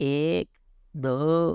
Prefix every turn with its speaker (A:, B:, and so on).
A: 1 2